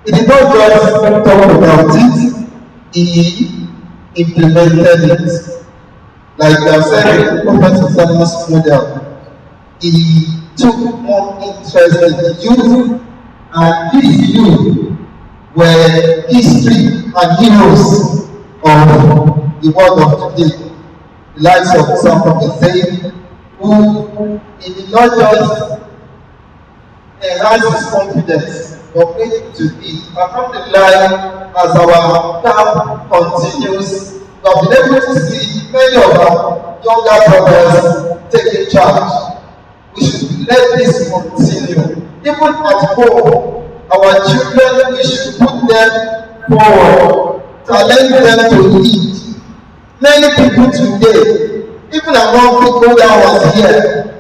He did not just talk about it, he implemented it. Like I said, the Prophet Muhammad's model, he took more interest in the youth, and these youth were history and heroes of the world of today. The likes of some of the who he did not just enhance his confidence, but made it to be. Alhamdulillah, as our camp continues, we have been able to see many of our younger brothers taking charge. We should let this continue. Even at home, our children, we should put them forward, challenge them to lead. Many people today, even among people that was here,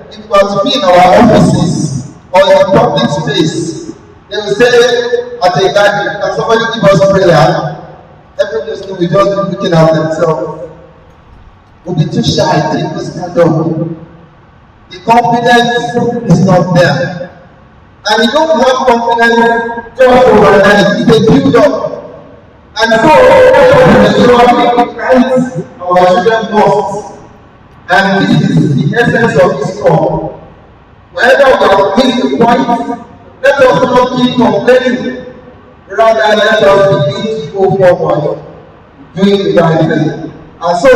if we were to be in our offices or in a public space, they will say at a gathering, can somebody give us prayer? Every Muslim will just be looking at themselves. We'll be too shy to even stand up. The confidence is not there. And you don't have confidence just overnight. It's a build up. And so, our children must. And this is the essence of this talk. Whenever we have missed the point, let us not keep complaining. Rather, let us begin to go forward, doing the right thing. And so,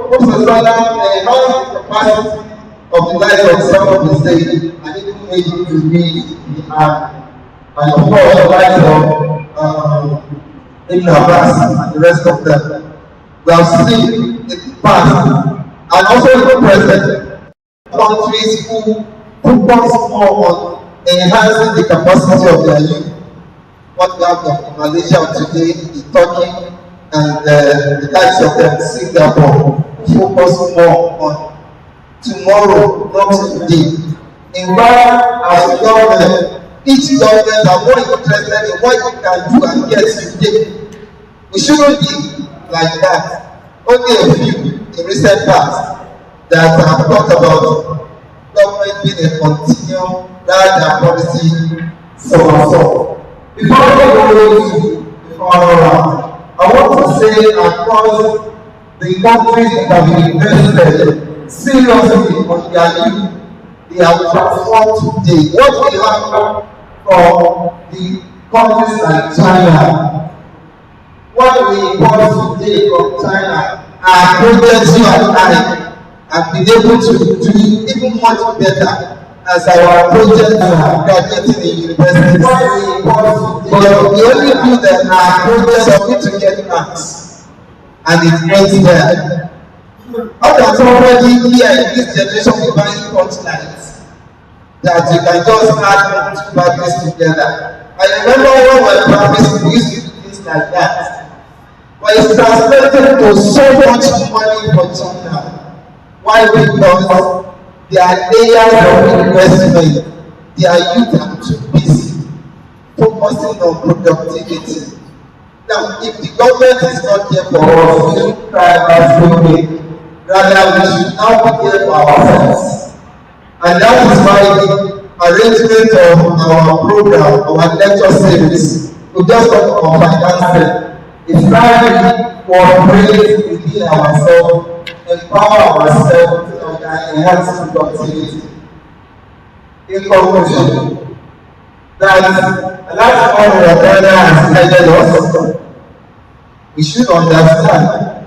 Prophet Salam enhanced the capacity of the life of some of the state, and even made it to be the army. And of course, the life of Ibn Abbas and the rest of them. We have seen in the past and also in the present countries who focus more on enhancing the capacity of their youth. What we have in Malaysia today, in Turkey, and the likes of them, Singapore, focus more on tomorrow, not today. In fact, as a government, each government are more interested in what you can do and get today. We shouldn't be like that. Only a few in recent past that have talked about government being a continuum rather than policy so. Before we go to the final round, I want to say across the countries that have been invested seriously on their youth, they have transformed today. What we have from the countries like China, what we import today from China are projects you and I have been able to do even much better as our projects are graduating in universities. What we import today, but we only do that our projects are going to get marks, and it ends there. How can somebody here in this generation be buying punch that you can just add two batteries together? I remember when we were primary school, we used to do things like that. But it's translated to so much money for China. Why? Because their layers of investment, their youth are too busy focusing on productivity. Now, if the government is not there for us, we should try as we rather, we should now be there for ourselves. And that is why the arrangement of our program, our lecture series, we just talk about financing. It's time for praise within ourselves, empower ourselves, and enhance productivity. In conclusion, that last one of our brother has guided us, we should understand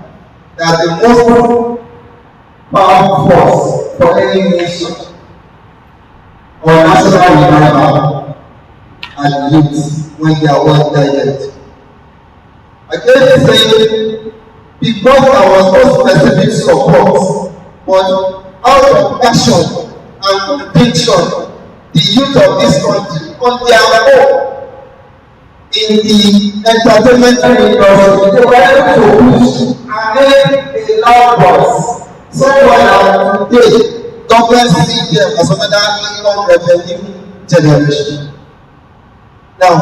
that the most powerful force for any nation or national revival are youth when they are well guided. Again, saying, because there was no specific support, but out of passion and conviction, the youth of this country, on their own, in the entertainment industry, they were able to push and make a loud voice. Someone today, government see them as another income revenue generation. Now,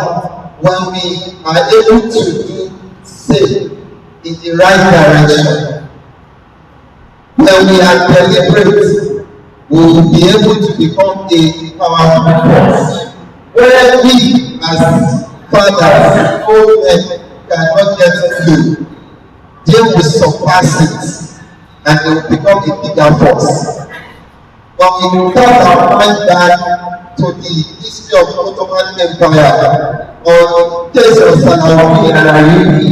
when we are able to do say in the right direction, when we are deliberate, we will be able to become a powerful force. Where we as fathers, old men cannot get through, they will surpass it and they will become a bigger force. But we turn our mind back to the history of Ottoman Empire or the case of Salahuddin and Ayyubi.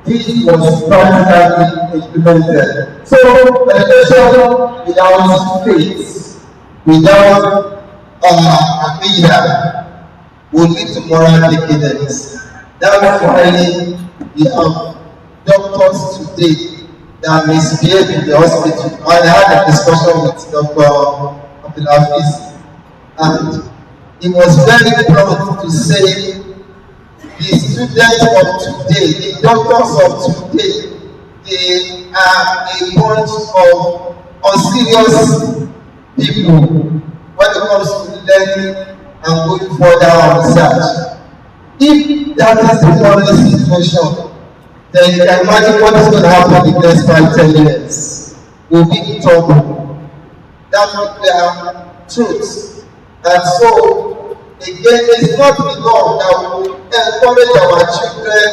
This was practically implemented. So meditation without faith, without Aqidah, will lead to moral decadence. That's why we have doctors today that misbehave in the hospital. I had a discussion with Dr. Abdulhafiz, and he was very proud to say the students of today, the doctors of today, they are a bunch of unserious people when it comes to learning and going further on research. If that is the current situation, then you can imagine what is going to happen in the next 5-10 years. We'll be in trouble. That's the truth. And so, again, it's not the law that will encourage our children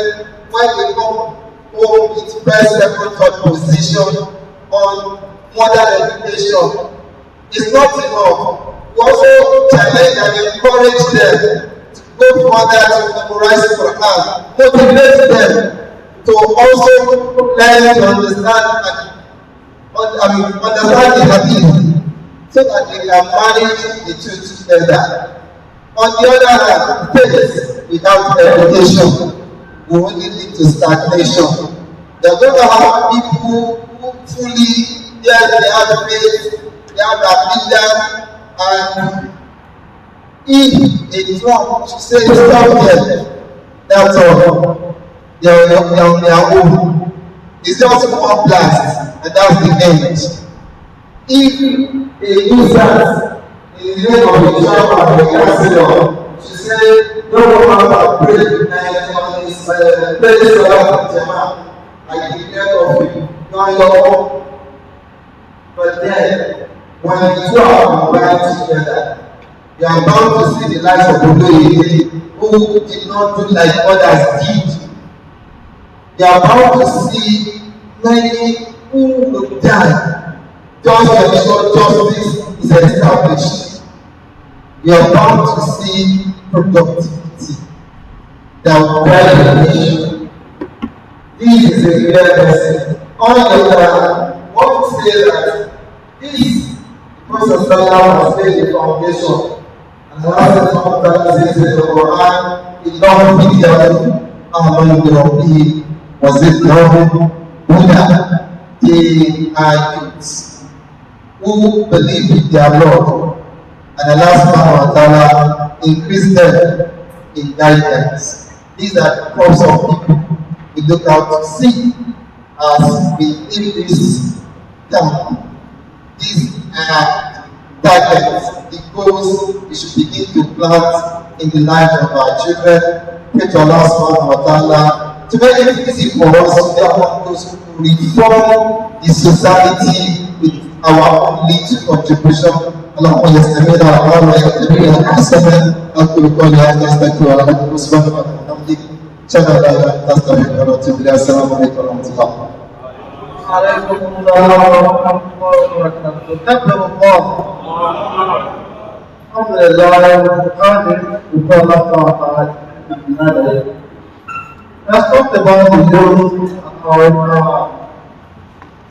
when they come home with first, second, third position on modern education. It's not enough. We also challenge and encourage them to go further to memorize the Quran, motivate them to also learn to understand the hadith so that they can manage the two together. On the other hand, faith without education will only lead to stagnation. They're going to have people who fully, yes, they have faith, they have ability, and if a drum should say stop them, that's all. They are on their own. It's just one blast, and that's the end. If a user in the name of the church of the council, she said, no matter pray on his place of Jama, I declare of you, not your own. But then, when the two are combined together, you are bound to see the lives of people who did not do like others did. You are bound to see many who will die just to ensure justice is established. You are bound to see productivity that will drive the nation. This is a clear lesson. On the other hand, one would say that this Prophet has laid the foundation, and Allah says in the Quran, "Illahu fidyatun amanu bi rabbihim wa zidnahum huda." They are youths who believe in their Lord, and Allah subhanahu wa ta'ala increase them in guidance. These are the crops of people we look out to see as we leave this camp. These are targets, the goals we should begin to plant in the lives of our children. Pray to Allah subhanahu wa ta'ala to make it easy for us to be among those who reform the society with our own little contribution. اللهم يستمر ولا يستمر حسنا أقول قولي هذا أستغفر الله سبحانه وتعالى شهد لا إله إلا أنت أستغفرك وأتوب إليك. السلام عليكم ورحمة الله. وعليكم السلام ورحمة الله وبركاته. كبر الله. الحمد لله القادر بفضل الله تعالى. Let's talk about the youth and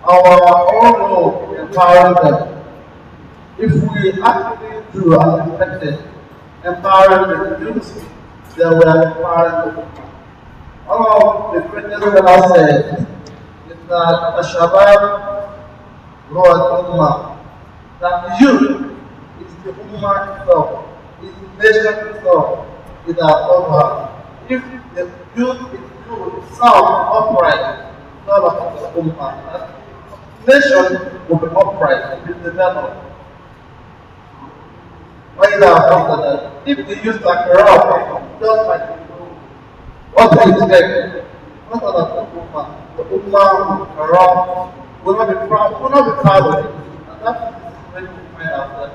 our own role in empowering them. If we actually do as expected, empowering the youth, then we are empowering them. One of the greatest scholars said is that the Shabab wrote Ummah, that the youth is the Ummah itself, is the nation itself, is our Ummah. If the youth is good, sound, upright, all of the Ummah, the nation will be upright and be developed. If the youth are corrupt, just like what do you expect? What are the Ummah? The Ummah will be corrupt, will not be proud of it. And that's when we find out that.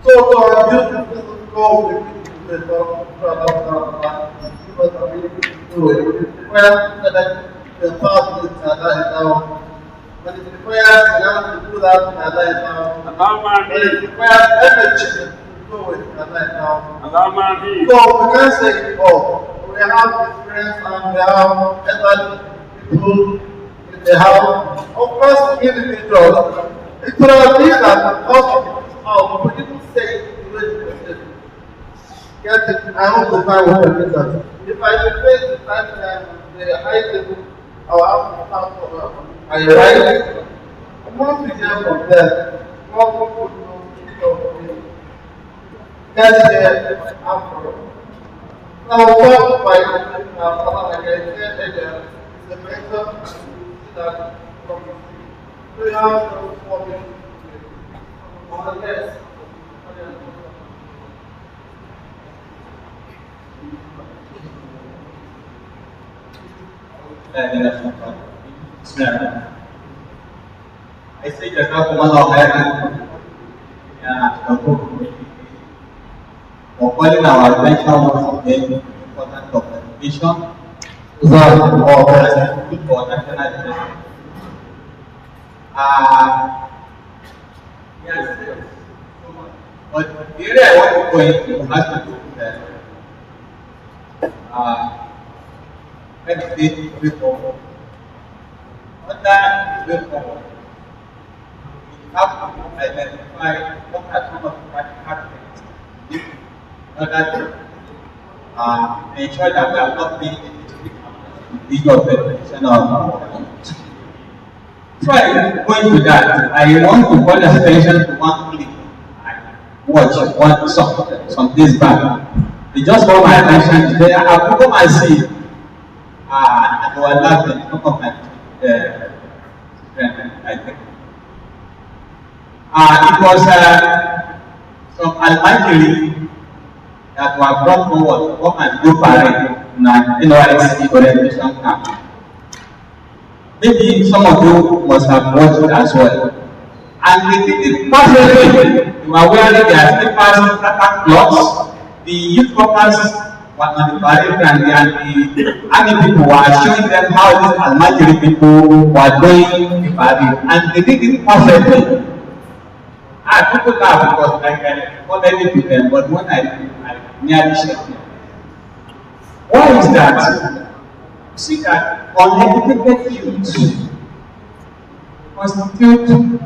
So, our youth is going to go with the what I'm able to do it. It requires that the power to Allah but it requires Allah to do that but it requires energy to do it so we can't say, oh, we have experience and we have elderly people in the house. Of course, individuals, it could have been that because of this house, but people say it the way they say it. Get it? I hope the time will permit that. If I face the time the high table, I will have to start from I write. Once we hear from them, what people know, that's the after. Now, what by like I said earlier, is the method that from so you have to form it on the list. I say Jazakumullah khairan for calling our attention once again to the importance of education as good for national development. Yes, but the area I want to go into has to do with meditate way forward. Under the way forward, we have to identify what are some of the practical things in order to ensure that we are not being a visual presentation of our community. Before I go into that, I want to call attention to one clip I watched some days back. It just caught my attention today. I have to come and see. And they were laughing. Some of my friends, I think. It was some Almajiri that were brought forward to come and do parade in an NYC orientation camp. Maybe some of you must have watched it as well. And they did it perfectly. They were wearing their slippers, pattern cloths. The youth workers were on the parade and the army people were showing them how these Almajiri people were doing the parade. And they did it perfectly. People laugh because I can already do them, but when I nearly shut them. Why is that? You see that uneducated youth constitute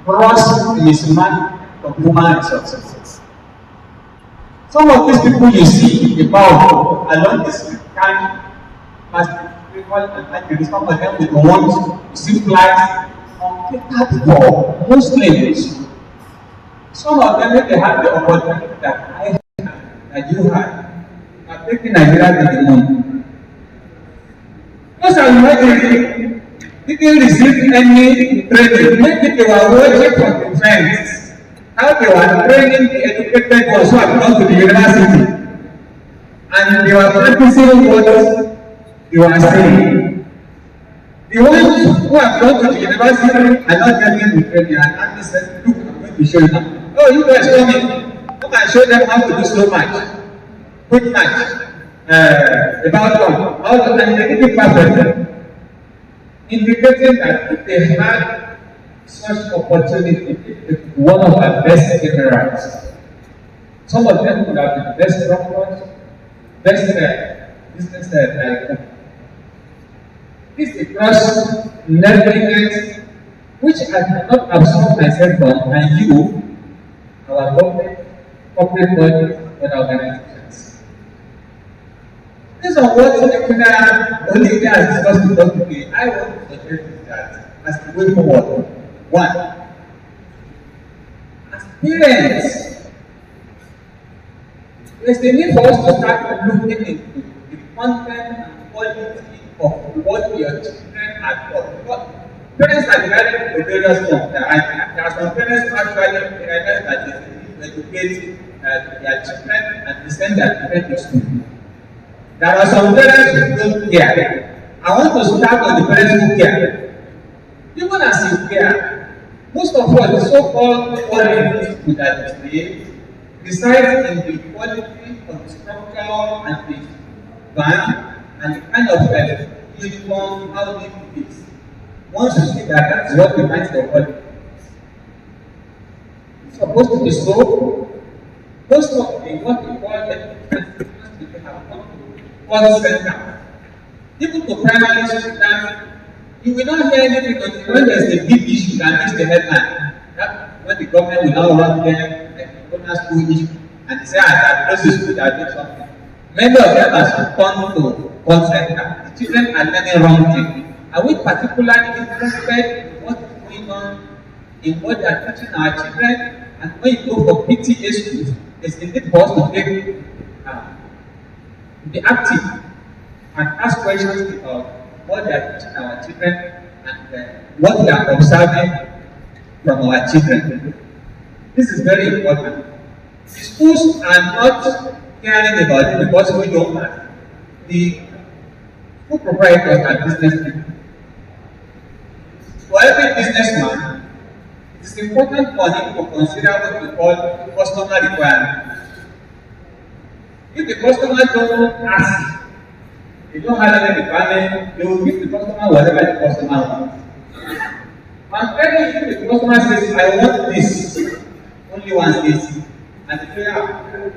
gross mismanagement of human resources. Some of these people you see about along the street can people and some of them will want to see flags catered for Muslims. Some of them, if they have the opportunity that I have, that you have, are taking Nigeria to the moon. Those are Almajiri didn't receive any training. Maybe they were watching from the friends how they were training the educated ones who have gone to the university. And they were practicing what they were saying. The ones who have gone to the university are not getting the training. And Andy said, look, I'm going to show you now. Oh, you guys come in. Come and show them how to do slow match, quick match, about one. How to and they did it perfectly, indicating that if they had such opportunity, one of our best generals. Some of them would have been best doctors, best business like this because negligence, which I cannot absorb myself from, and you, our government, corporate bodies, and organizations. These are what the only has discussed with us today. I want to suggest that as the way forward. One, as parents, there's the need for us to start looking into the content and quality of what your children are taught. Parents are divided into various forms. There are some parents who actually realize that they need to educate their children and send their children to school. There are some parents who don't care. I want to start on the parents who care. Even as you care, most of us, the so-called quality that we reside in the quality of the structure and the band, and the kind of uniform, how neat it is. Once you see that, that's what defines the body. It's supposed to be so. Most of the what we call education have come to one center. Even to primary school, that you will not hear anything until when there's a big issue that needs the headline. That when the government will now run them, like the government school issue, and they say, that close the school, that do something. Many of them have come to one center. The children are learning wrong things. Are we particularly interested in what is going on in what they are teaching our children? And when you go for PTA schools, it's a need for us to be active and ask questions about what they are teaching our children and what we are observing from our children. This is very important. The schools are not caring about it because we don't have. The school proprietors are business people. For every businessman, it is important for him to consider what we call customer requirement. If the customer doesn't ask, they don't have any requirement, they will give the customer whatever the customer wants. I'm telling you, the customer says, I want this, only wants this. And the player,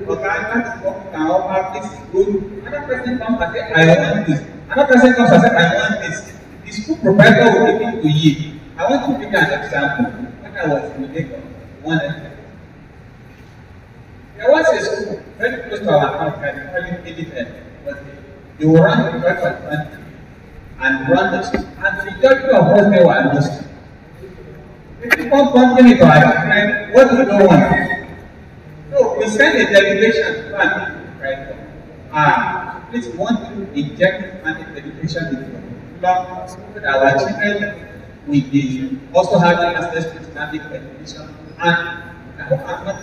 okay, that's what can offer, this is good. Another person comes and says, I want this. Another person comes and says, I want this. The school provider will give it to you. I want to give you an example. When I was in Lagos, one example. There was a school very close to our house, I call it NITP, but they will run the church and run the school. And the majority of us they were Muslim. They keep on bumping into our children, what we don't want. So we send a delegation to family, right? Please want to inject family education into the curriculum so that our children will be also having access to Islamic education. And I hope I'm not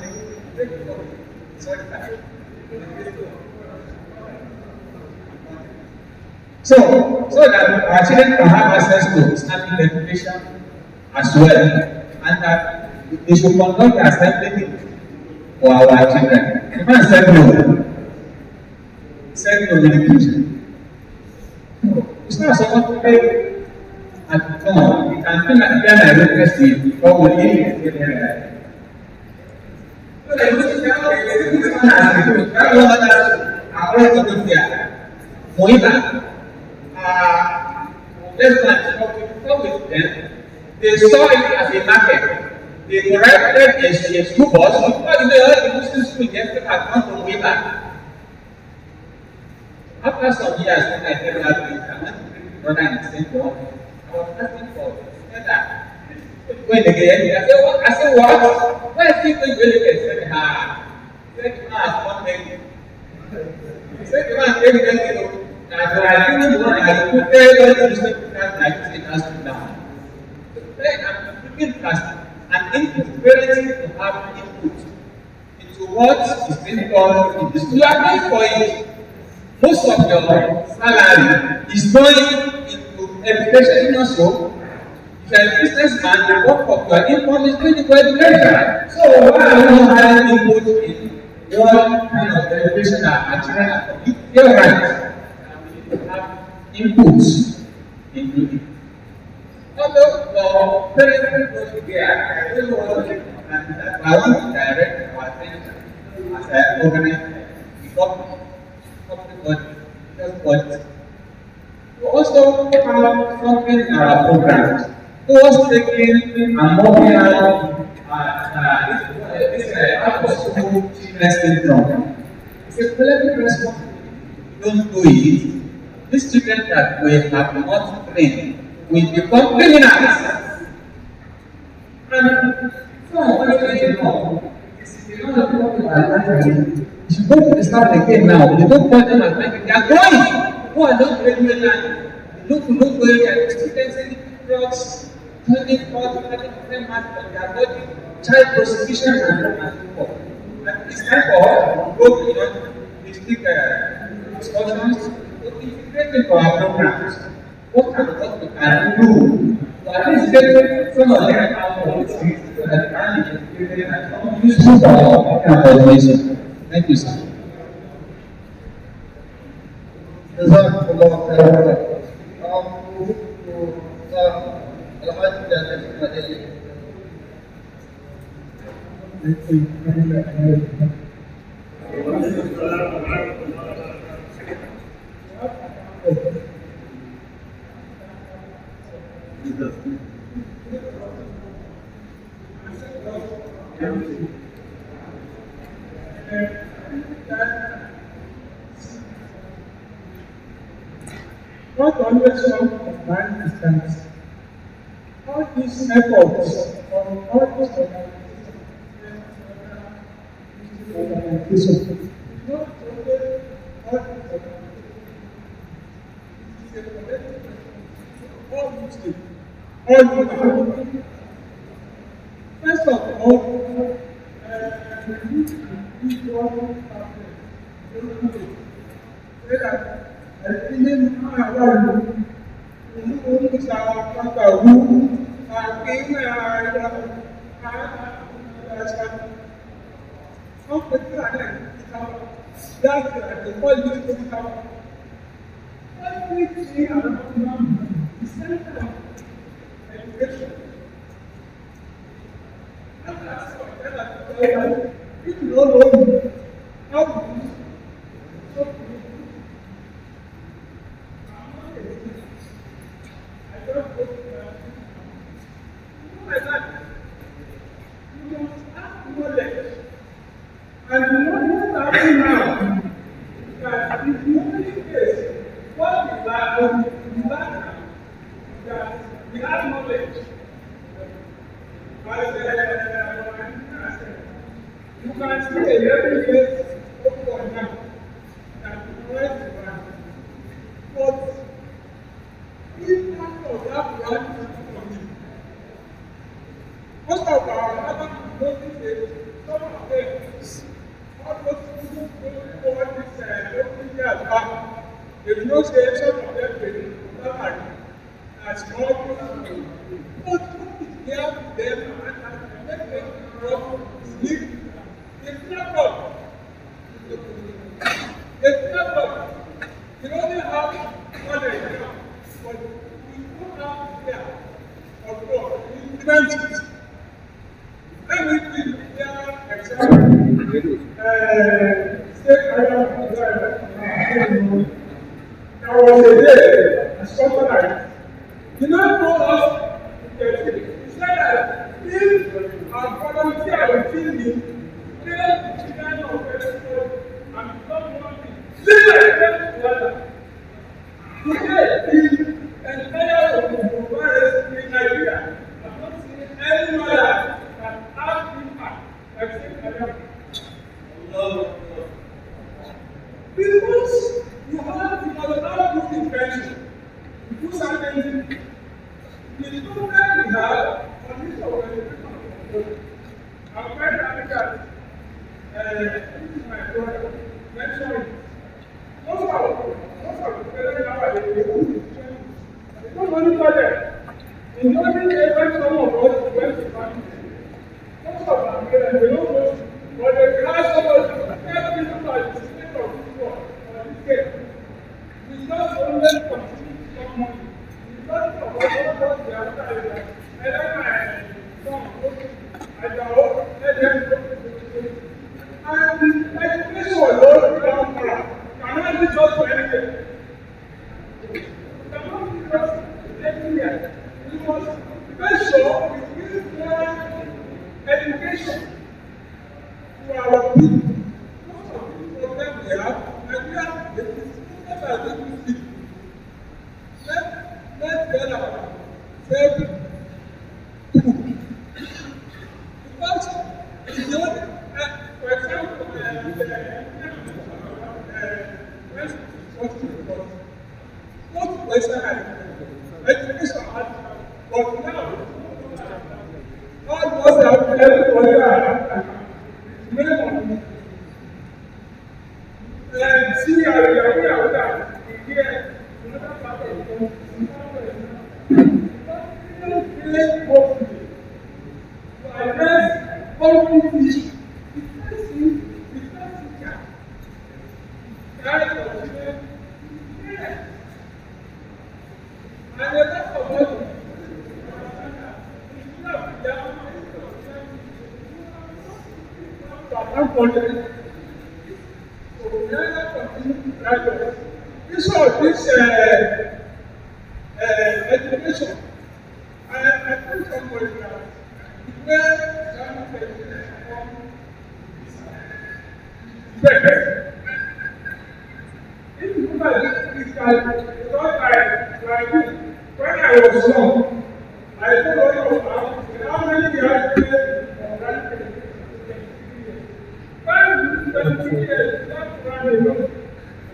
sorry. So that our children can have access to Islamic education as well, and that they should conduct assembly for our children. You can't say no. Say no education. It's not someone to pay at home. You can feel like they are requesting for what you need. So the Muslim has to do that. According to the Moiba, let's not with them. They saw it as a market. They corrected a school bus because the Muslim school yesterday had gone to Moiba. After some years, when I came out with I went to the brother in the same board, I was asking for that. When they get here, I said, what? Why is he going to look at it? He said, one thing. He said, you want to take it, that I didn't want to put everybody to sleep that like it has to down. So today I'm looking plastic and input parents to have input into what is being done in the school. You are paying for it. Most of your salary is going into education, not so. If you are a businessman, the work of your income is going into education. So why are we not having input in what kind of education our children are? You're right. We need to have inputs into it. Although for parents go together, I don't know what to do, and I want to direct our attention as I organize the government. We also have something in our programs. Who was taking a mobile after-school children's syndrome. It's a collective responsibility. If you don't do it, these children that we have not trained will become criminals. And so, what do you know? This is the other problem I you should go to the start again now. You don't tell them at night. They are going. Who are not regular land? They look where they are experiencing drugs, turning out, turning they are working child prostitution and so forth. And it's time for us to go beyond district discussions to integrate into our programs. What we can do to at least get some of them out of the streets so that they can be integrated and useful for our organization. Thank you, sir. جزاكم الله خيرا. الحاج Not always one combined distance. All these efforts from all these organizations is not only all these organizations, all Muslims, all human. First of all, we need to be one so that ẹ̀sìn máa wà lù ní ṣàpàtàkù àkíyàn ààrẹ àṣà wọ́n pè tí ààrẹ ìtàwà láti àtẹ̀kọ́ ìlú ìtàwà wọ́n pè tí àwọn ọmọ ìsẹ́ńtà education láti àṣà ọ̀tẹ́lá ìtàwà ìtùlọ́ lóòrùn láti and the moment happening now that if the only case what we lack that we have knowledge you can see in every case open and down that the right is right but if part of that reality for me most of our other notices some of them all those people go for this open year back they know say some of them dey normally na small people but what is there with them and make them rub sleep dey flap up they only have knowledge now but we don't have fear of God we implement it. Let me give you example. State there was a day, a something like you know us he said that if our volunteer will me, then the children of people and become one thing. Leave together. Today, the entire virus in Nigeria has not seen any mother that has impact except America. Because you have good intention, you do something. The problem we have on this organization, I'm quite happy that this is my brother mentioned. Most of the parents nowadays they don't monitor them. In the only day when some of us went to family, most of our parents they don't know, but they have somebody tell people about the state of people or this case. We just only continue to come money. Because of what they are trying, I let my son go to Idaho, let them go to and education alone cannot be just for anything. Cannot be just anything. We must make sure we give more education to our people. Most of the problems we have, Nigeria is as little people. Let's get our self food. Because it's not, for example, not Western education, but now, almost everybody are minimum. See, I are that here, another part of the country. Really hopefully to address conflict issues. The first thing, the first teacher, guide for children, And a lot of money. This education, I think somebody where if you look at this guy, because like when I was young, I don't know how many years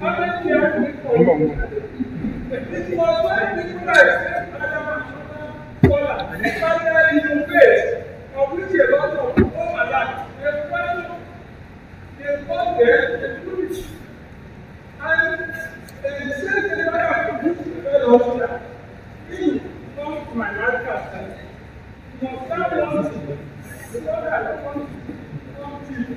How many years it was when people like in the face of which a lot of overlap, they come there, they do it, and they say they don't have to do it well after. You come to my life, you must start wanting, because I don't want to come to you.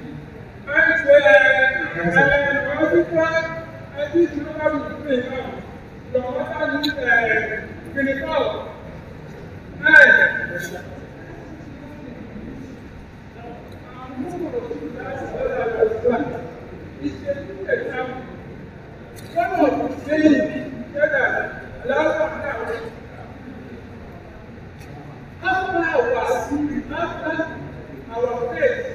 Our faith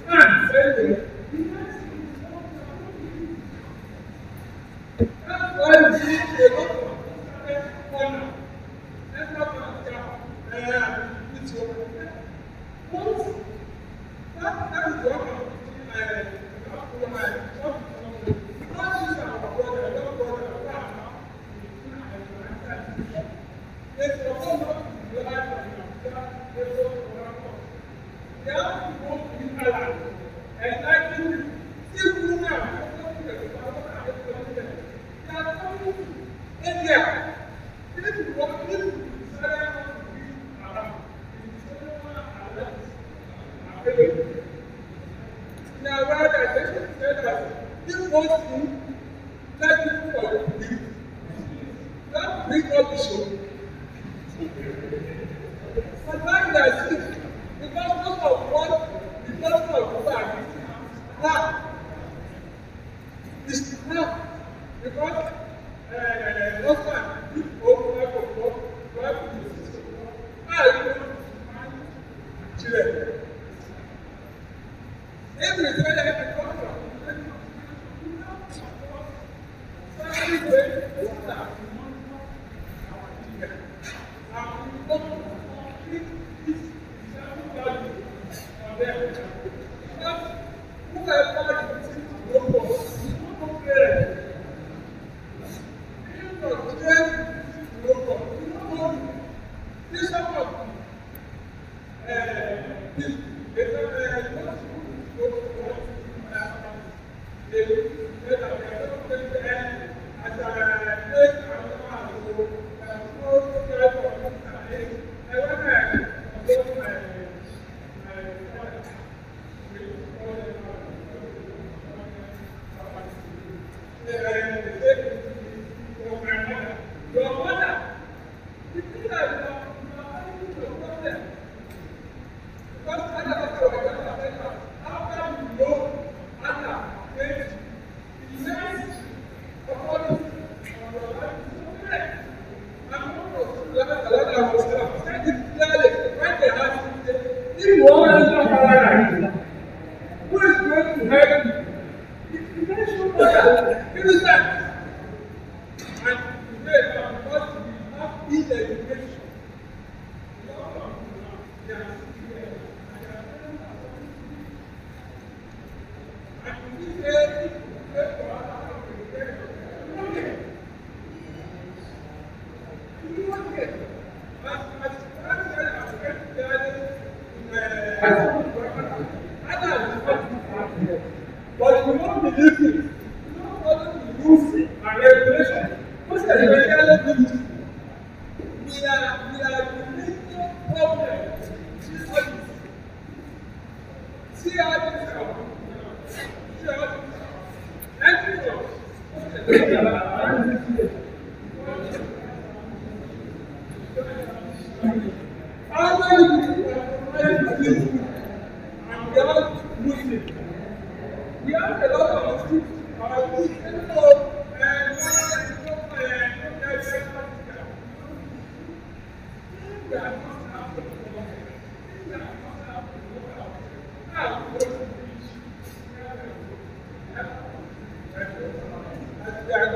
and faith. That's why we see a lot of corner. Let's not it's once that is one of now, where I said that this was to let people believe that bring up the show. But now that is because most of what the person of God now is now because most time people open up of God children. Every time I have a contract, but we don't believe it. We don't follow the rules and regulations. Most of the regulations we are the major problem. See how this is. See how this is. How many people are providing Muslim and they are Muslim? We have a lot of Muslims.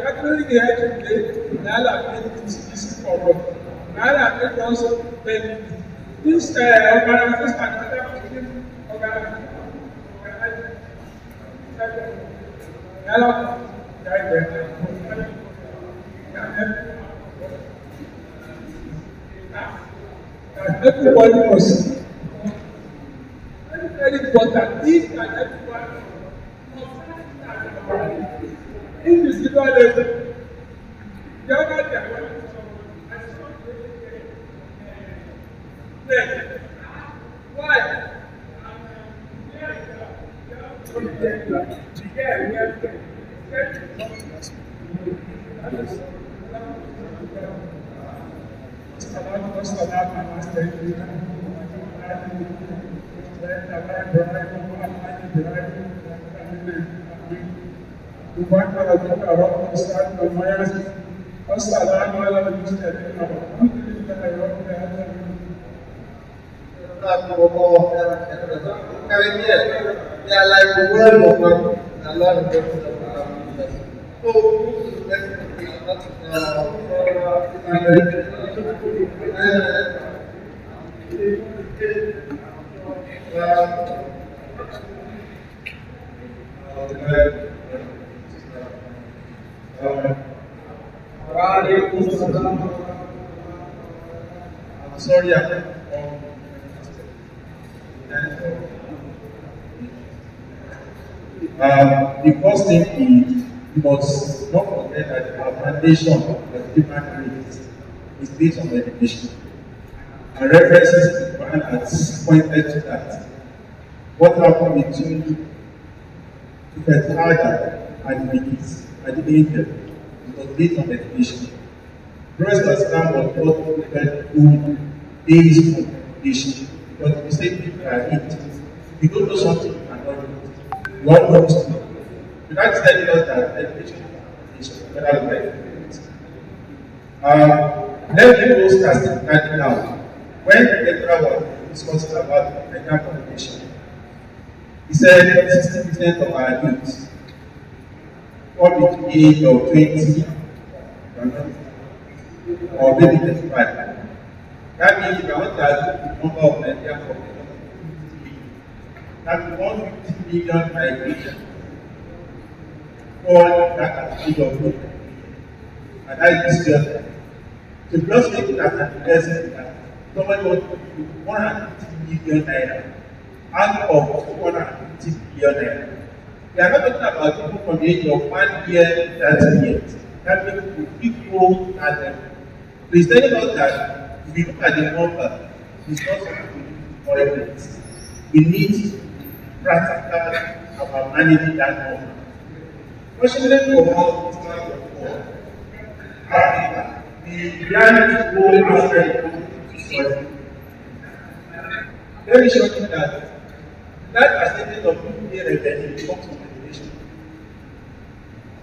Actually, they actually this problem. Now, also this organization everybody must very important if and everyone individual level the other their work then why They are like the world of a lot of people. So, I'm sorry, the first thing is you must not forget that our foundation of human rights is based on education. And references to the Quran has pointed to that. What happened between Prophet Adam and the angel was based on education. Prophet Islam was not prepared to based on education because we say people are ignorant. We don't know something we cannot do. What wants to know? So that's telling us that education is better than education. Let me go start that now. When the lecturer was discussing about exam communication, he said 60% of our youth fall between the age of 20 or maybe 35. That means if I want to add the number of Nigerian population, that 150 million migration fall that category of group. And that is just so just make that an investment that somebody wants to do 150 million naira out of 250 billion naira. We are not talking about people from the age of 1 year, 30 years. That means people at them. So he's telling us that if we look at the number, it's not something we need to tolerate. We need practical about managing that number. Fortunately for all Islam for Africa, the reality go outside the country. Let me show you that percentage of people here revenue comes from education.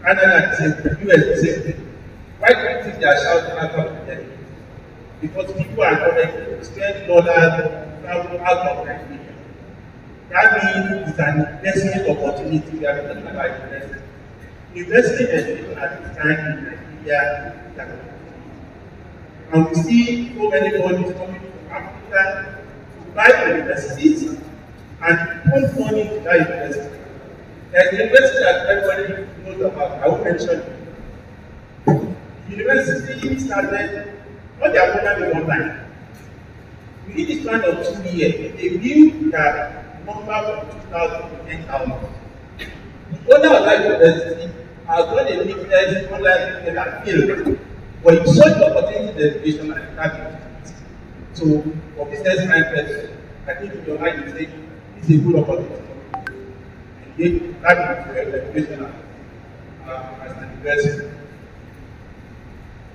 Canada is the US the same thing. Why do you think they are shouting out of them? Because people are going to spend dollars travel out of Nigeria. That means it's an investment opportunity. We are talking about investment. Investing in at this time in Nigeria, and we see so many bodies coming from Africa to buy universities and pump money to that university. There's the university that everybody knows about. I will mention it. The university started, not their program in one time. Within this span of 2 years, they built their number from 2,000 to 10,000. The owner of that university has done a limited online retail field, but he saw the opportunity in education and started. So, for business mindset, I think in your mind you say, it's a good opportunity. And they started with education as an investment.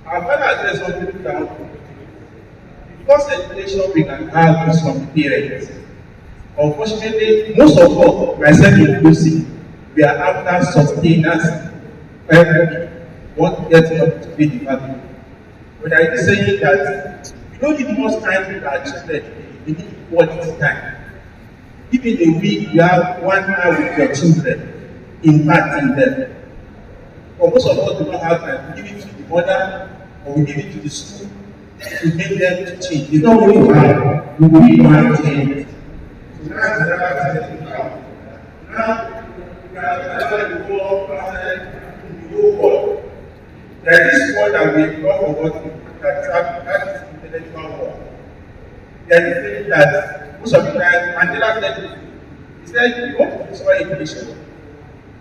Our father said something that the because education we can have is from parents. Unfortunately, most of us, myself inclusive, we are after sustenance every want to get up to feed the family. But I is saying that you don't need much time with our children, you need quality time. If in a week you have 1 hour with your children, impacting them. But most of us do not have time. We give it to the mother or we give it to the school to make them to change. It's not only time, we will want to change. So that's the now we can go outside in the whole world. There is this word that we talk about that is intellectual work. There is a thing that most of the time Mandela said, he said, you want to destroy a nation.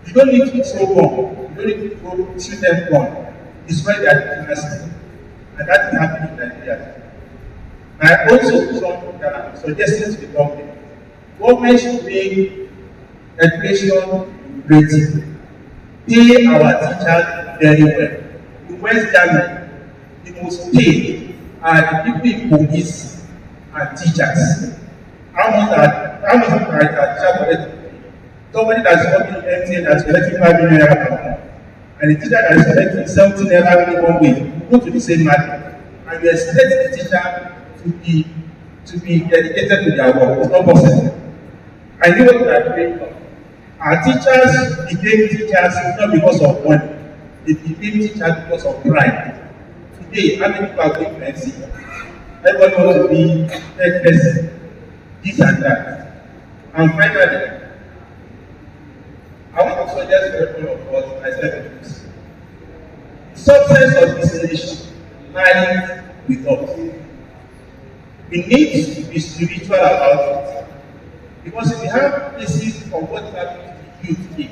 You don't need to throw bomb. You don't need to go shoot them bomb. Destroy their dynasty. And that is happening in Nigeria. I also some suggestions to the government. Government should make education great. Pay our teachers very well. In West Germany, the most paid are the people in police and teachers. How much are teachers collecting? Somebody that's working in MTN that's collecting 5 million naira per month, and the teacher that is collecting 17 naira minimum wage go to the same market, and you expect the teacher to be dedicated to their work. It's not possible. I know what they are doing. Our teachers became teachers not because of money. They became teachers because of pride. Today, how many people are going fancy? Everybody wants to be head person, this and that. And finally, I want to suggest to every one of us, myself, this. The success of this nation lies with us. We need to be spiritual about it. Because if we have places of what happened to the youth today,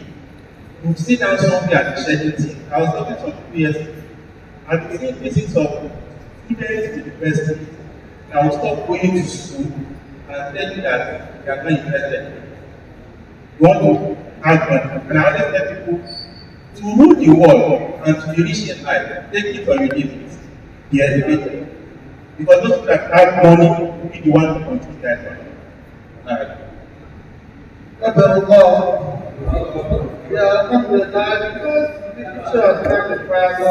we'll sit down somewhere at the schedule. I was talking to some people yesterday, and we see places of students in university that will stop going to school and tell you that they are not interested. You want to have money. And I always tell people to rule the world and to be rich in life, take it or you leave it. The elevator. Because those that have money will be the one to control that money. Yeah, alhamdulillah, because the teacher has had the prayer you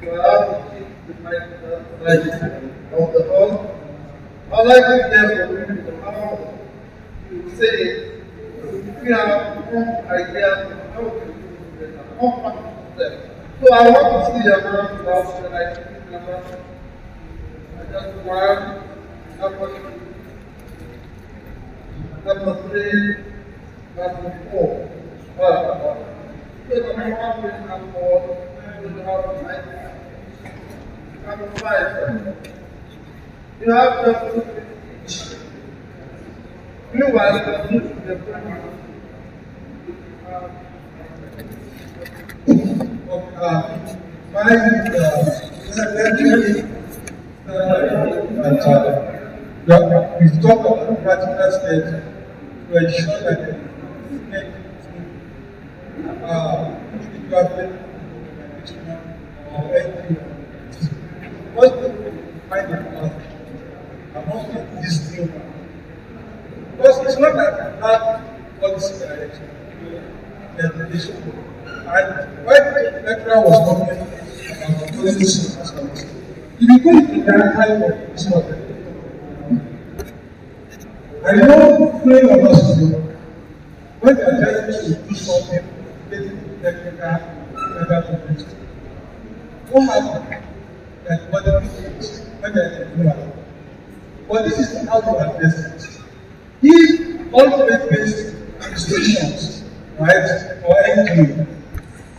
have to keep the microphone of the hall. All I can get from you how you say it, if you have one idea of how to do it, how practice them. So I want to see your mouth last and I think number. I just want number 3, number 4. So number 1 is number 4, number 5. You have the blue one, the we talk about practical steps to ensure that the individual or anything. What do find out among this new one? Because it's not like I have policy direction, definition. And why the lecturer was talking about policy aspects, if you go into that kind of disorder, I know many of us do, when they are trying to do something, get into technical community. What happened? That what the people is when they are in the but this is how to address it. If all faith-based institutions, right, or NGO,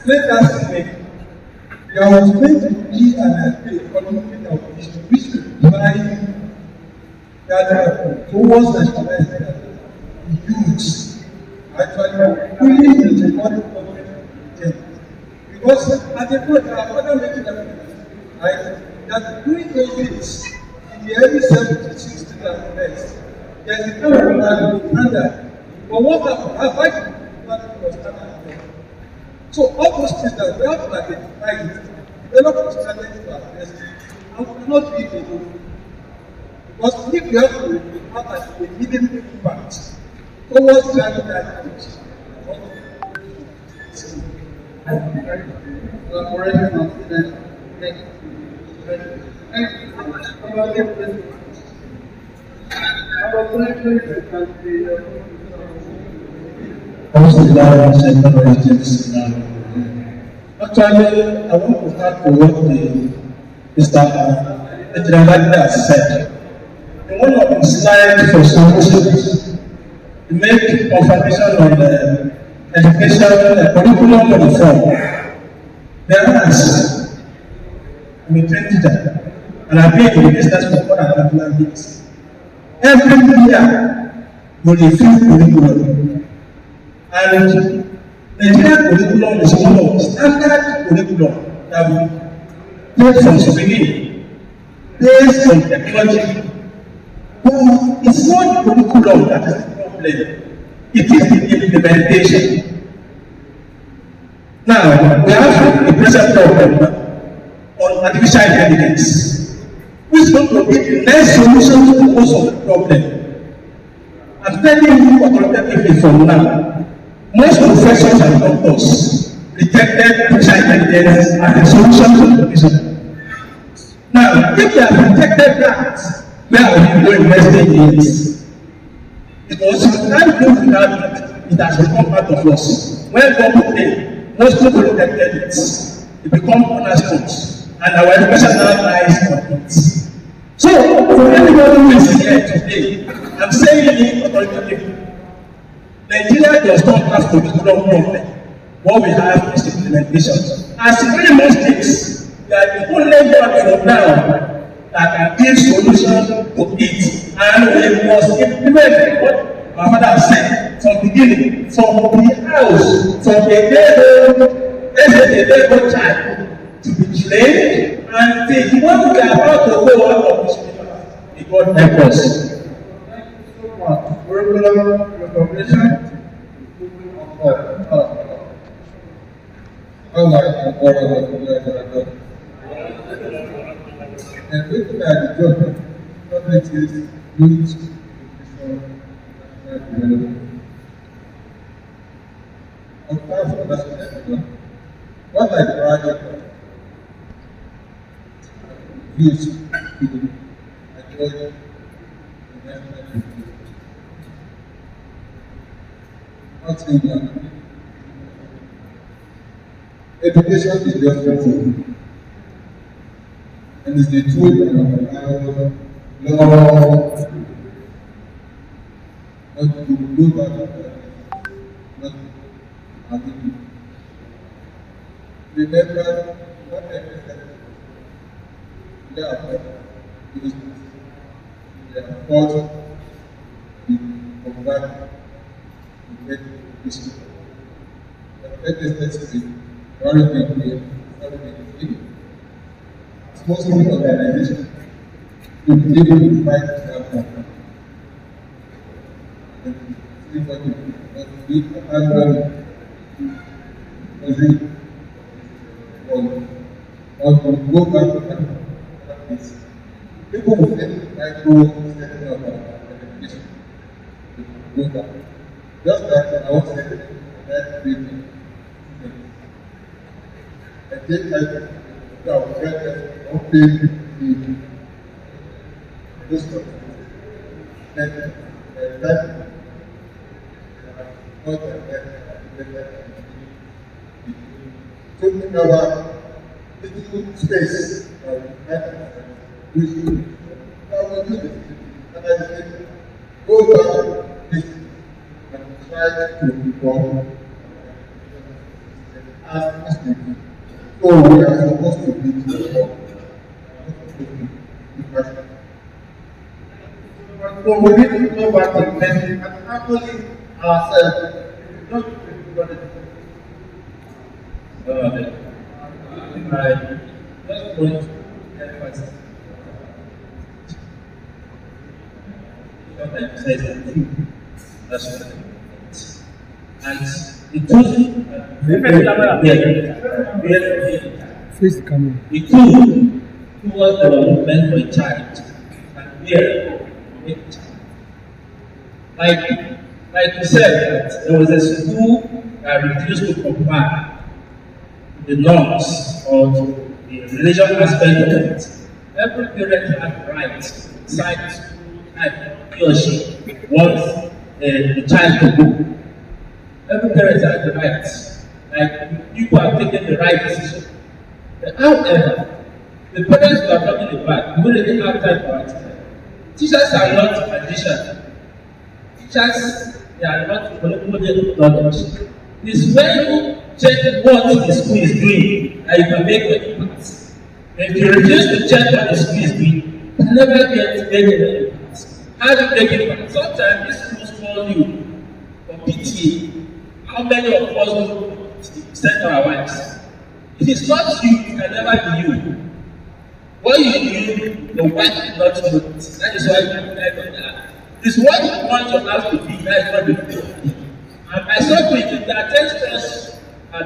let us make there was going to be an economic operation which will drive that towards nationalizing the youths actually fully into what the government intends. Because at the point, there are other regulations, right, that during those days, in the early 70s, 60s, and best, there's a kind of standard. But what happened? I fight for standard. So all those things that we have to identify it, develop a strategy to address it, and we cannot do it alone. if you have to have an immediate impact towards driving that change. Actually, I want to start with what Mr. Ejirabadi said. In one of his slides for solutions, he made confirmation on the education curriculum reform. Whereas, I'm a trained teacher, and I've been in the business for more than 21 years. Every year, we review curriculum. And Nigerian curriculum is one of the standard curriculum that we take from the beginning, based on technology. But it's not the curriculum that is the problem, it is the implementation. Now, we have a present problem on artificial intelligence, which is going to be the next solution to most of the problem. I'm telling you authoritatively from now. Most professors and doctors rejected artificial intelligence as a solution to the problem. Now, if they have rejected that, where are we going investing in it? Because you can't do without it, it has become part of us. When God came, most people rejected it. It becomes cornerstones, and our education now lies on it. So, for anybody who is here today, I'm saying it authoritatively. Nigeria does not have curriculum problem. What we have is implementation. As in very most cases, we are the only one for now that can give solution to it. And we must implement what my father said from the beginning, from the house, from the day-old child to be trained until when we are about to go out of this paper. May God help us. Curriculum recognition and looking at the job, what it is used development. Of course, that's what I graduate used to enjoy the national not saying that education is just a tool, and it's the tool that allows law not to do that, not to remember what everything they are used, they are forced to convert. Make this very big. Most of the organization to be able to fight that problem. Everybody must be abandoned or to go back to that place. People will think micro setting up education to go back. Just like I was saying, that meeting, I take like our friends open the system. And that more than that, taking our little space that we should use it. And I say, go back this and try to become as people. So we are supposed to be together. So we need to go back to men and actually ourselves, not everybody. I just want to emphasize what I said is true. That's what I meant. And the truth, face the camera. The truth towards development for a child and where make a child. Like you said, that there was a school that refused to comply to the norms or to the religious aspect of it. Every parent has the right to decide the school type he or she wants the child to go. Every parent has the right. Like people have taken the right decision. But however, the parents who are talking about, we really have time for it. Teachers are not magicians. Teachers, they are not monopoly knowledge. It's when you check what the school is doing that you can make the impact. If you refuse to check what the school is doing, you can never get any impact. How do you make impact? Sometimes these schools call you for PTA. How many of us will send our wives? If it's not you, it can never be you. What you do, your wife will not know it. That is why you can never do that. It's what you want your house to be, that is what you do. And I saw to it, if they attend church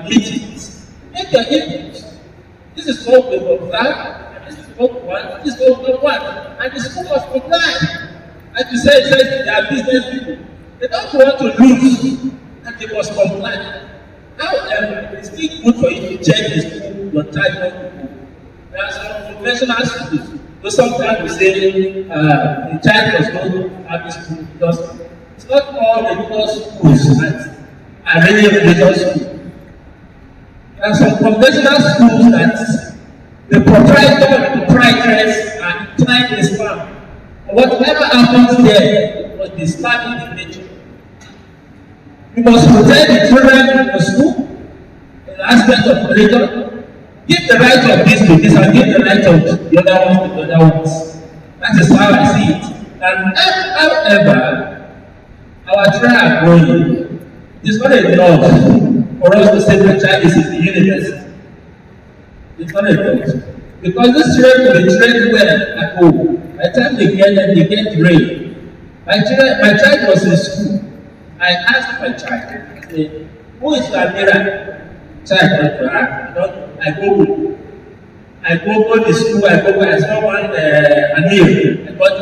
meetings, make your input. This is what we will plan, and this is what we want, this is what we want, and the school must comply. Like you said, it says they are business people. They don't want to lose, and they must comply. However, it's still good for you to check the school your child wants to go. There are some professional schools. So sometimes we say the child does not have this school because it's not all religious schools that are really religious schools. There are some conventional schools that the proprietor and the proprietress are inclined to Islam. And whatever happens there must be Islamic in nature. You must protect the children in the school, in the aspect of religion. Give the right of this to this and give the right of the other ones to the other ones. That is how I see it. And however, our children are growing. It is not enough for us to say the child is in the university. It's not enough. Because this children will be trained well at home. By the time they get there, they get trained. My child was in school. I asked my child, I said, who is your mirror? Child, I go to the school, I saw one Amir, I got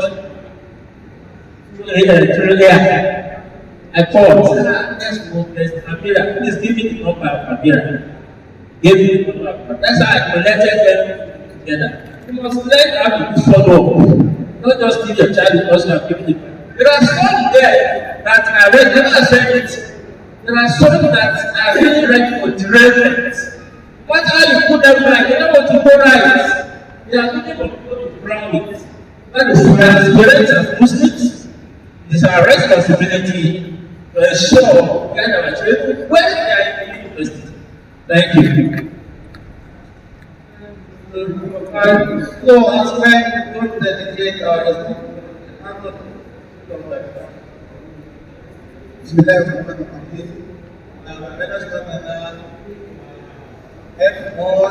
I called, there's Amira, please give me the number of Amira. Give me the number of Amira. That's how I connected them together. You must learn how to follow up. Not just give your child because you are giving it. There are some there that are ready, never said it. There are some that are really ready for derailment. What are you put them right? They don't want to go right. They are looking for people to drown it. That is why parents as Muslims, it is our responsibility to ensure that our children, when they are in the university. Thank you. So, as men don't dedicate our responsibility, Bismillahirrahmanirrahim. Let us come and all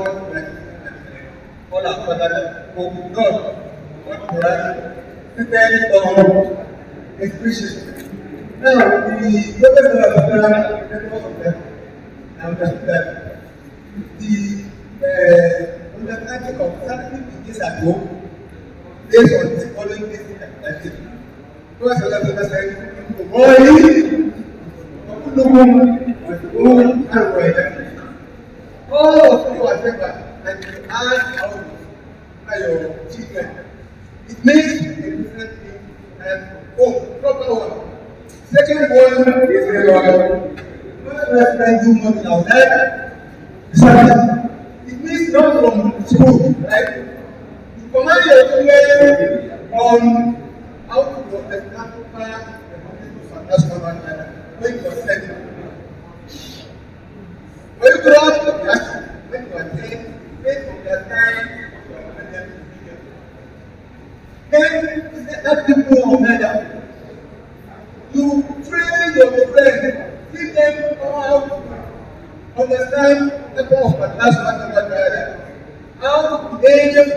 our father who God, what Quran, depends on expression. Now, the government of Quran, I understand that the understanding of something begins at home based on the following basic activity. First, let us understand all of you are together and you ask how your children. It makes a different thing and proper one. Second one is do more in our life. It means not from school, right? You command your children on how to understand when you are setting. When you grow up, when you are saying, based on their time, then that people matter. You train your friends, teach them how to understand the power of mathematics, how to behave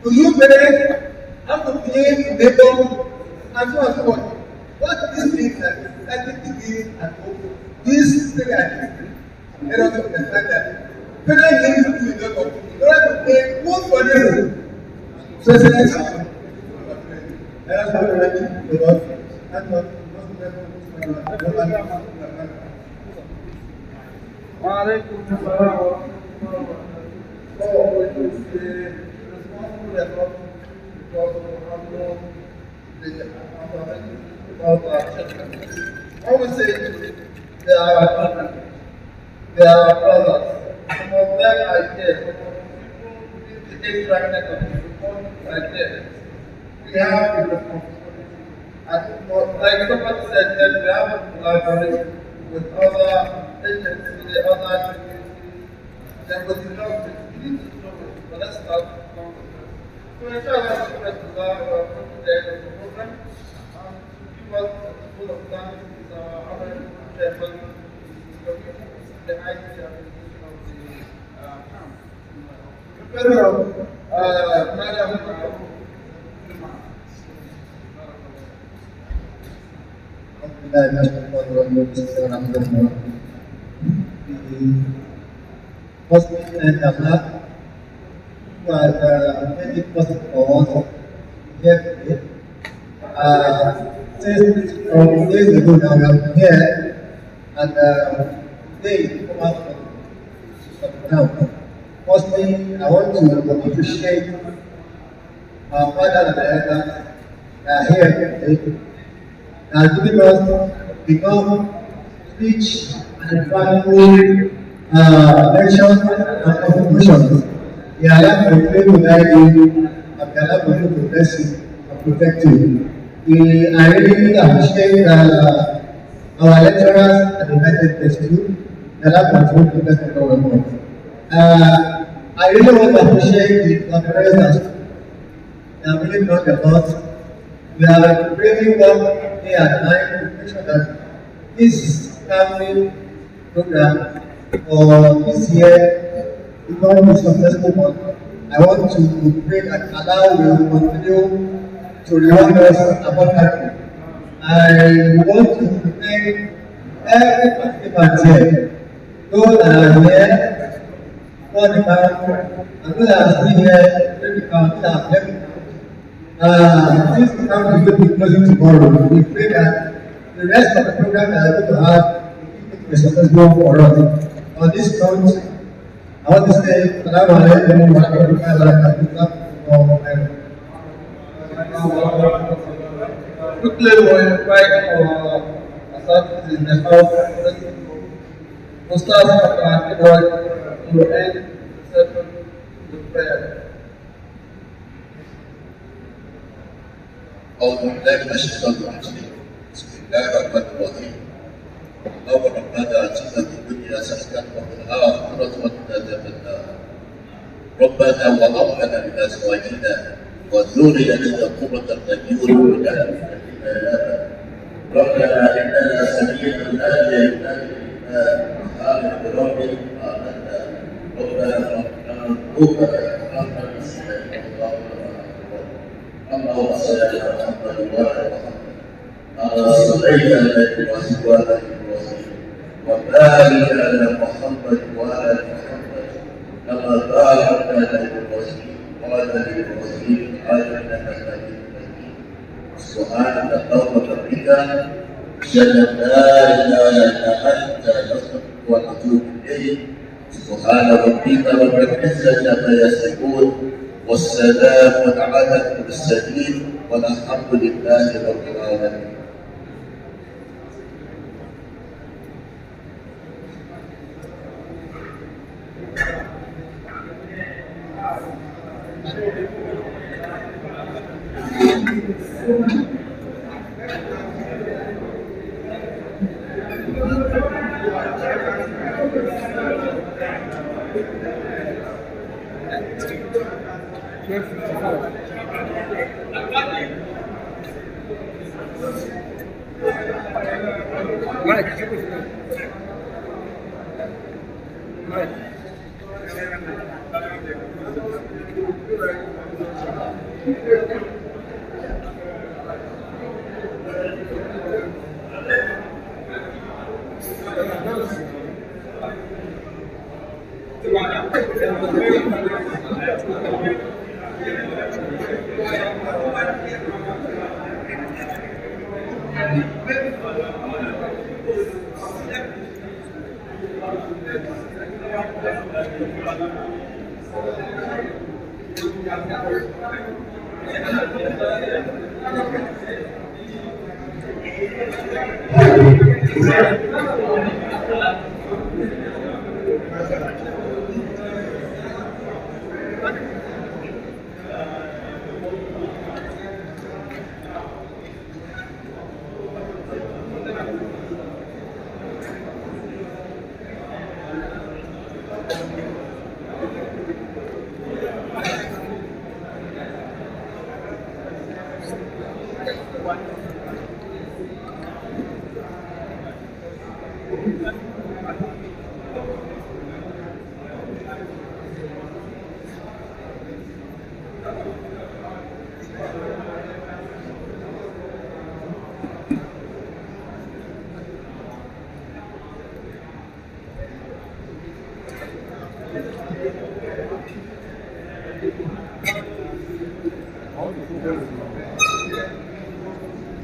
to you parents, how to behave to neighbors, and so on and so on. What this means that starting begins at home. This thing let us understand that parents need to do a lot of things in order to make good for them. So That's what we're ready because that's what وعليكم السلام ورحمة الله وبركاته. So, it is responsible effort because of the about our children. I would say they are our children. They are our brothers. Some of them are dead. Some of the people in the age bracket of the report are dead. We have the responsibility. And like someone said, that we have to collaborate with other agencies, with the other communities, then with the government. We need to do it, but let's start from the first. So inshallah, the rest of the program, give us a full of time is our honorable chairman, the IT administration of the camp. Madam, First and but maybe first of all, here, since from days ago now I'm here, and they come out from now. Firstly, I want to appreciate our father and the elders that are here today, that are giving us enough speech and family lectures and contributions. They are allowed to pray to guide you, and they are allowed to bless you and protect you. I really appreciate our lecturers at the United States too. They are allowed to bless the government. I really want to appreciate the organizers. They are really not a lot. We are bringing them day and night to make sure that this family program for this year is going to be successful one. I want to pray that Allah will continue to reward us abundantly. I want to thank every participant here, those that are here for the camp, and those that are still here during the camp, that have left the camp. Since the camp is going to be closing tomorrow, we pray that the rest of the program that we're going to have will be successful for us. On this note, I want to say, Assalamu alaikum wa rahmatullahi wa barakatuh. quickly we invite our assassins in the house, Ustaz to end the session with prayer. أعوذ بالله من الشيطان الرجيم بسم الله الرحمن الرحيم اللهم ربنا آتنا في الدنيا حسنة وفي الآخرة وقنا عذاب النار ربنا وهب لنا من أزواجنا وذريتنا قرة أعين واجعلنا ربنا إننا سميعنا ناديا آمن بربك آمنا ربنا ربنا اللهم صل على محمد وعلى محمد كما صليت على ابراهيم وعلى ابراهيم وبارك على محمد وعلى محمد كما باركت على ابراهيم وعلى ابراهيم انك حميد مجيد سبحانك اللهم وبحمدك اشهد ان لا اله الا انت نستغفرك ونتوب اليك سبحان ربك رب العزه عما يصفون والسلام على المرسلين والحمد لله رب العالمين.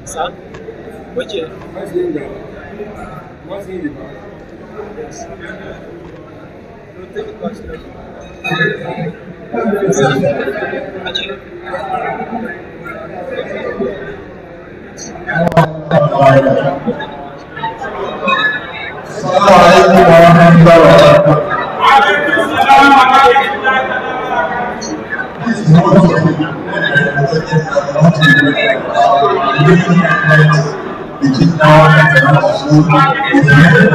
Sir, which year? What's in there? What's in the bag? Yes. Don't take it personally. Assalamualaikum warahmatullahi wabarakatuh. This is one of the between now and the next school is very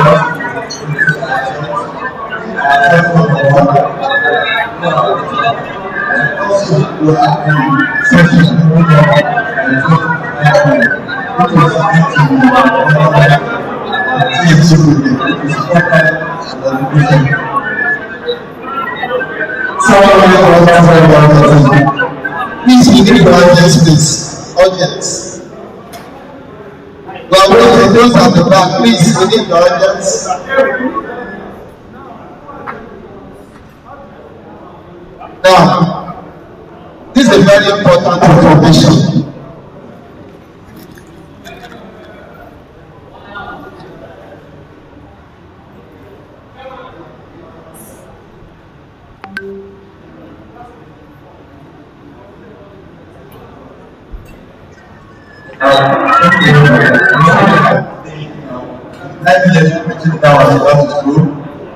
also we have the session going on and which was meant to be please, we need the audience, please. Audience. We are waiting, those at the back, please, we need the audience. Now, this is a very important information.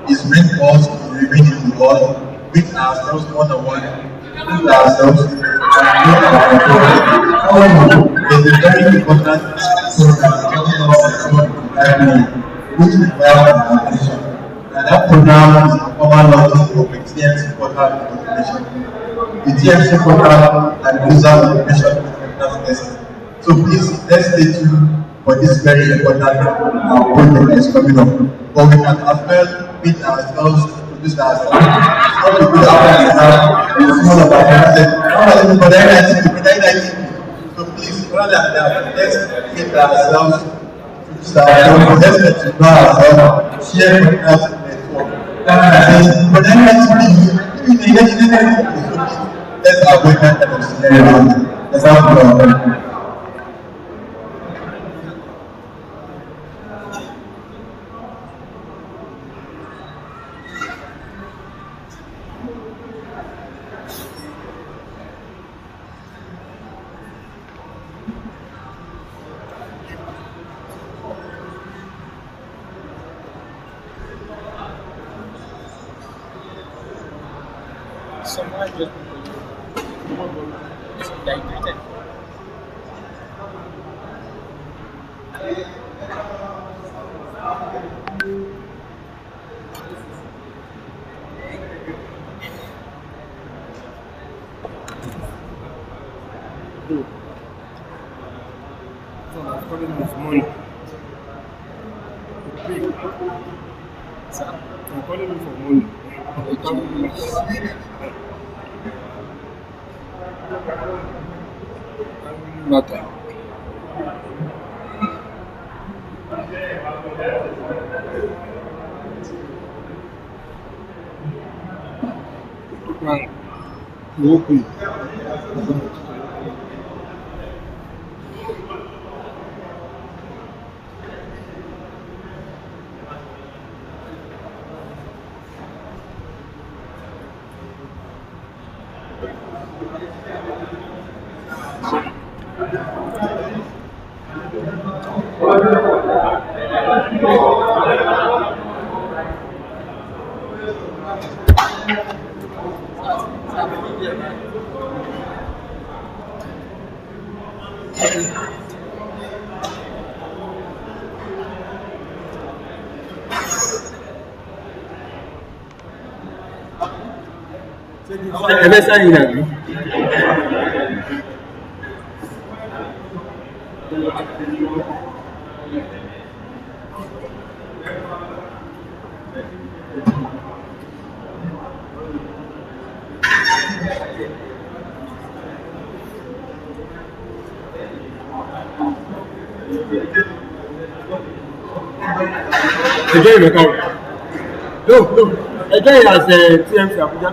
Is reinforced to remain in the world with ourselves one-on-one, with ourselves, and with our authority. However, there's a very important program which requires our attention. And that program is the formal launching of the TMC portal information. The TMC portal and user information testing. So please, let's stay tuned for this very important project that is coming up. But we can as well meet ourselves, introduce ourselves. It's not a good outcome we have. It's all about ourselves. For the NITP. So please, rather than that, let's meet ourselves, introduce ourselves, let's get to know ourselves, share contacts, network. For the NITP, let's avoid that kind of scenario. Let's have someone just diluted. Calling me for money. Sir, You're calling me for money. Matter. Right. You open. Ẹgbẹ́ sáyìn nàbí. Ẹjọ́ ìrẹ̀kọ́. Ẹjọ́ ìrànṣẹ́ TMC Abuja.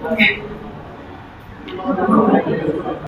Okay.